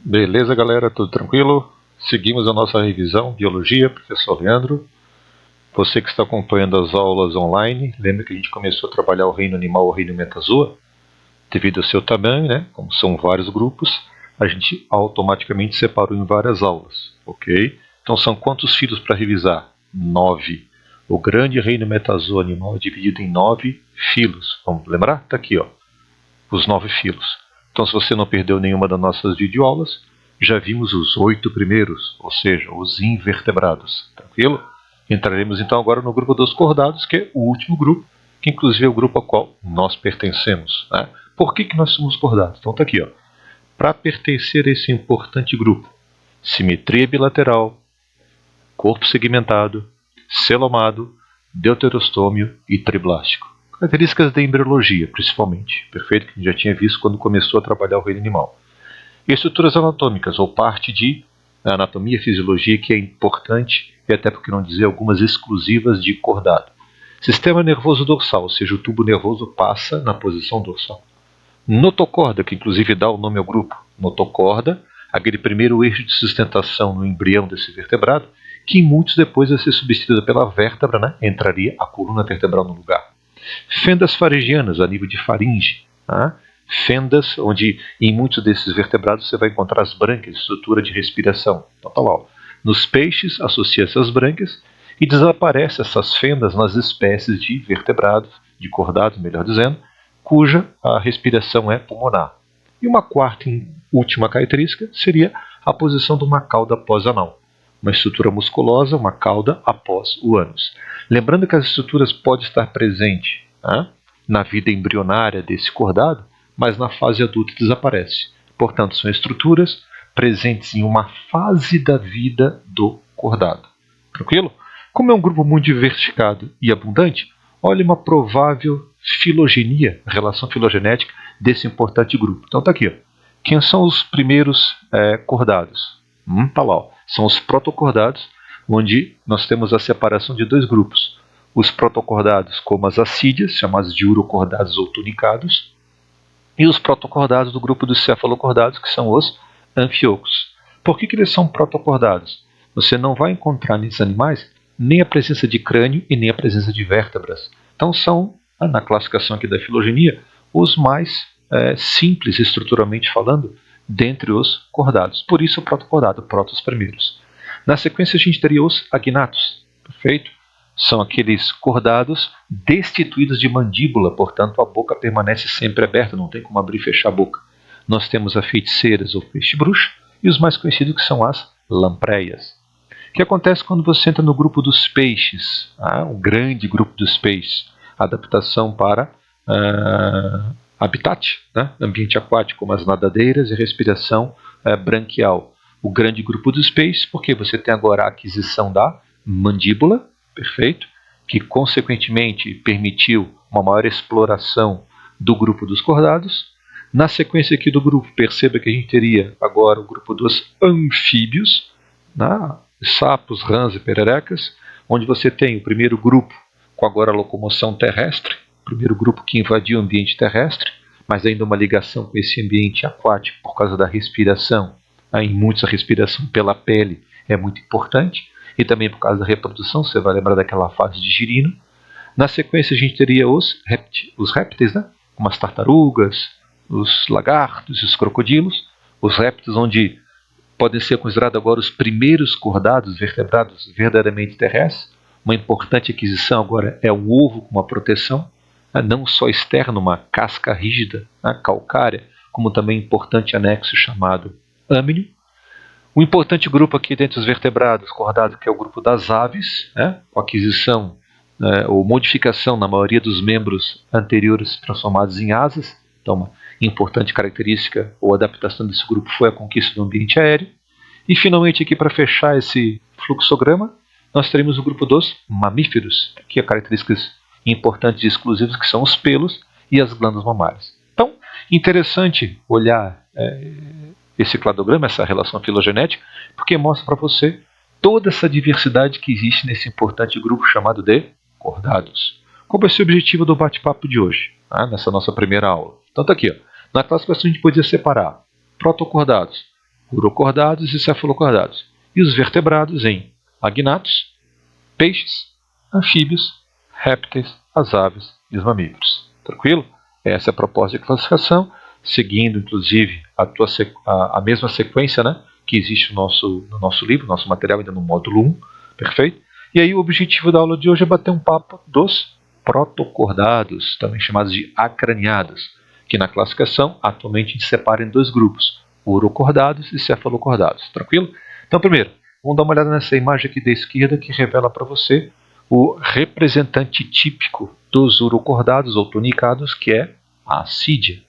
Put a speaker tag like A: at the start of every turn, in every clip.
A: Beleza, galera? Tudo tranquilo? Seguimos a nossa revisão, Biologia, professor Leandro. Você que está acompanhando as aulas online, lembra que a gente começou a trabalhar o reino animal, o reino metazoa? Devido ao seu tamanho, né? Como são vários grupos, a gente automaticamente separou em várias aulas, ok? Então são quantos filos para revisar? 9. O grande reino metazoa animal é dividido em 9 filos. Vamos lembrar? Está aqui, ó, os 9 filos. Então, se você não perdeu nenhuma das nossas videoaulas, já vimos os 8 primeiros, ou seja, os invertebrados. Tranquilo? Entraremos então agora no grupo dos cordados, que é o último grupo, que inclusive é o grupo ao qual nós pertencemos. Né? Por que nós somos cordados? Então está aqui, ó. Para pertencer a esse importante grupo, simetria bilateral, corpo segmentado, celomado, deuterostômio e triblástico. Características da embriologia, principalmente, perfeito, que a gente já tinha visto quando começou a trabalhar o reino animal. E estruturas anatômicas, ou parte de anatomia e fisiologia, que é importante, e até porque não dizer algumas exclusivas de cordado. Sistema nervoso dorsal, ou seja, o tubo nervoso passa na posição dorsal. Notocorda, que inclusive dá o nome ao grupo. Notocorda, aquele primeiro eixo de sustentação no embrião desse vertebrado, que em muitos depois vai ser substituída pela vértebra, né? Entraria a coluna vertebral no lugar. Fendas faringianas, a nível de faringe. Tá? Fendas, onde em muitos desses vertebrados você vai encontrar as brânquias, estrutura de respiração. Então tá lá, ó. Nos peixes associa-se as brânquias e desaparece essas fendas nas espécies de vertebrados, de cordados, melhor dizendo, cuja a respiração é pulmonar. E uma quarta e última característica seria a posição de uma cauda pós-anal. Uma estrutura musculosa, uma cauda após o ânus. Lembrando que as estruturas podem estar presentes na vida embrionária desse cordado, mas na fase adulta desaparece. Portanto, são estruturas presentes em uma fase da vida do cordado. Tranquilo? Como é um grupo muito diversificado e abundante, olha uma provável filogenia, relação filogenética desse importante grupo. Então está aqui, ó. Quem são os primeiros cordados? Tá lá, ó. São os protocordados, onde nós temos a separação de dois grupos. Os protocordados como as assídeas, chamados de urocordados ou tunicados, e os protocordados do grupo dos cefalocordados, que são os anfiocos. Por que eles são protocordados? Você não vai encontrar nesses animais nem a presença de crânio e nem a presença de vértebras. Então são, na classificação aqui da filogenia, os mais simples estruturalmente falando, dentre os cordados. Por isso o protocordado, protos primeiros. Na sequência a gente teria os agnatos, perfeito? São aqueles cordados destituídos de mandíbula, portanto a boca permanece sempre aberta, não tem como abrir e fechar a boca. Nós temos as feiticeiras ou peixe-bruxo e os mais conhecidos que são as lampreias. O que acontece quando você entra no grupo dos peixes? O grande grupo dos peixes. Adaptação para habitat, né? Ambiente aquático, como as nadadeiras e respiração branquial. O grande grupo dos peixes, porque você tem agora a aquisição da mandíbula, perfeito, que consequentemente permitiu uma maior exploração do grupo dos cordados. Na sequência aqui do grupo, perceba que a gente teria agora o grupo dos anfíbios, né? Sapos, rãs e pererecas, onde você tem o primeiro grupo com agora a locomoção terrestre, o primeiro grupo que invadiu o ambiente terrestre, mas ainda uma ligação com esse ambiente aquático por causa da respiração. Em muitos a respiração pela pele é muito importante, e também por causa da reprodução, você vai lembrar daquela fase de girino. Na sequência a gente teria os répteis, né? Como as tartarugas, os lagartos, os crocodilos, os répteis onde podem ser considerados agora os primeiros cordados vertebrados verdadeiramente terrestres. Uma importante aquisição agora é o ovo com uma proteção, não só externa, uma casca rígida, calcária, como também importante anexo chamado âmino. Um importante grupo aqui dentre os vertebrados cordados, que é o grupo das aves, com aquisição ou modificação na maioria dos membros anteriores transformados em asas. Então, uma importante característica ou adaptação desse grupo foi a conquista do ambiente aéreo. E finalmente aqui para fechar esse fluxograma, nós teremos o grupo dos mamíferos, que é características importantes e exclusivas, que são os pelos e as glândulas mamárias. Então, interessante olhar esse cladograma, essa relação filogenética, porque mostra para você toda essa diversidade que existe nesse importante grupo chamado de cordados. Qual vai ser o objetivo do bate-papo de hoje, nessa nossa primeira aula? Então está aqui, ó. Na classificação a gente podia separar protocordados, urocordados e cefalocordados. E os vertebrados em agnatos, peixes, anfíbios, répteis, as aves e os mamíferos. Tranquilo? Essa é a proposta de classificação, seguindo inclusive a mesma sequência, né, que existe no nosso livro, nosso material ainda no módulo 1, perfeito? E aí o objetivo da aula de hoje é bater um papo dos protocordados, também chamados de acraniados, que na classificação atualmente a gente separa em dois grupos, urocordados e cefalocordados, tranquilo? Então primeiro, vamos dar uma olhada nessa imagem aqui da esquerda que revela para você o representante típico dos urocordados ou tunicados, que é a assídia.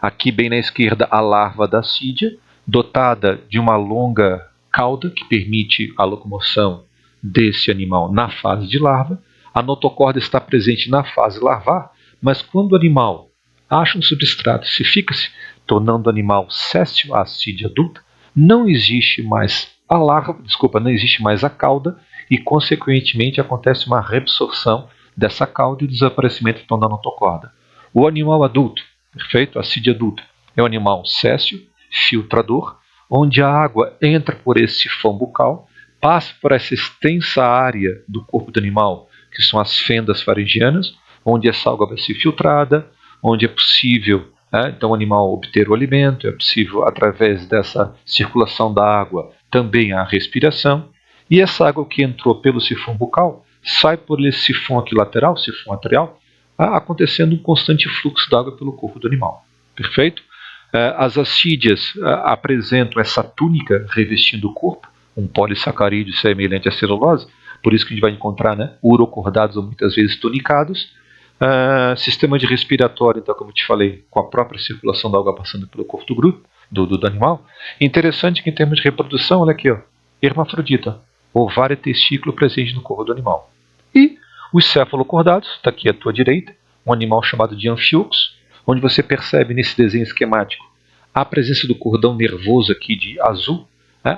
A: Aqui bem na esquerda a larva da assídia, dotada de uma longa cauda que permite a locomoção desse animal na fase de larva. A notocorda está presente na fase larvar, mas quando o animal acha um substrato e se fica-se, tornando o animal séssil, a assídia adulta, não existe mais a larva, não existe mais a cauda e, consequentemente, acontece uma reabsorção dessa cauda e desaparecimento então da notocorda. O animal adulto, perfeito? A assídia adulta, é um animal séssil, filtrador, onde a água entra por esse sifão bucal, passa por essa extensa área do corpo do animal, que são as fendas faringianas, onde essa água vai ser filtrada, onde é possível, então, o animal obter o alimento, é possível, através dessa circulação da água, também a respiração, e essa água que entrou pelo sifão bucal sai por esse sifão aqui lateral, sifão atrial, acontecendo um constante fluxo d'água pelo corpo do animal. Perfeito? As assídias apresentam essa túnica revestindo o corpo, um polissacarídeo semelhante à celulose, por isso que a gente vai encontrar, né, urocordados ou muitas vezes tunicados. Sistema de respiratório, então, como eu te falei, com a própria circulação da água passando pelo corpo do grupo, do animal. Interessante que em termos de reprodução, olha aqui, ó, hermafrodita, ovário e testículo presente no corpo do animal. E os cefalocordados, está aqui à tua direita, um animal chamado de anfíoxus, onde você percebe nesse desenho esquemático a presença do cordão nervoso aqui de azul,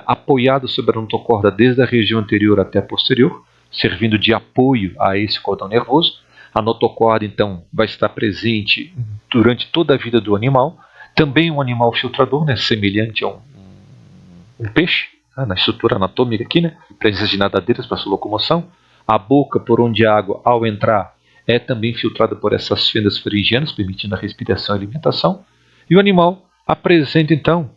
A: apoiado sobre a notocorda desde a região anterior até a posterior, servindo de apoio a esse cordão nervoso. A notocorda, então, vai estar presente durante toda a vida do animal. Também um animal filtrador, né, semelhante a um peixe, na estrutura anatômica aqui, né, presença de nadadeiras para sua locomoção. A boca, por onde a água, ao entrar, é também filtrada por essas fendas faringianas, permitindo a respiração e alimentação. E o animal apresenta, então,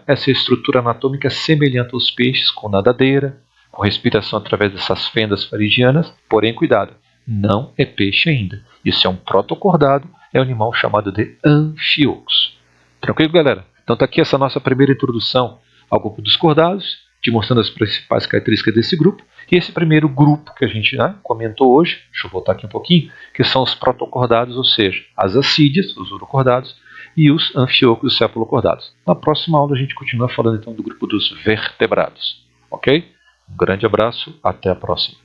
A: essa estrutura anatômica semelhante aos peixes, com nadadeira, com respiração através dessas fendas faringianas, porém, cuidado, não é peixe ainda. Isso é um protocordado, é um animal chamado de anfíoxus. Tranquilo, galera? Então está aqui essa nossa primeira introdução ao grupo dos cordados, te mostrando as principais características desse grupo. E esse primeiro grupo que a gente comentou hoje, deixa eu voltar aqui um pouquinho, que são os protocordados, ou seja, as assídias, os urocordados, e os anfíoxus cefalocordados. Na próxima aula a gente continua falando então do grupo dos vertebrados. Ok? Um grande abraço, até a próxima.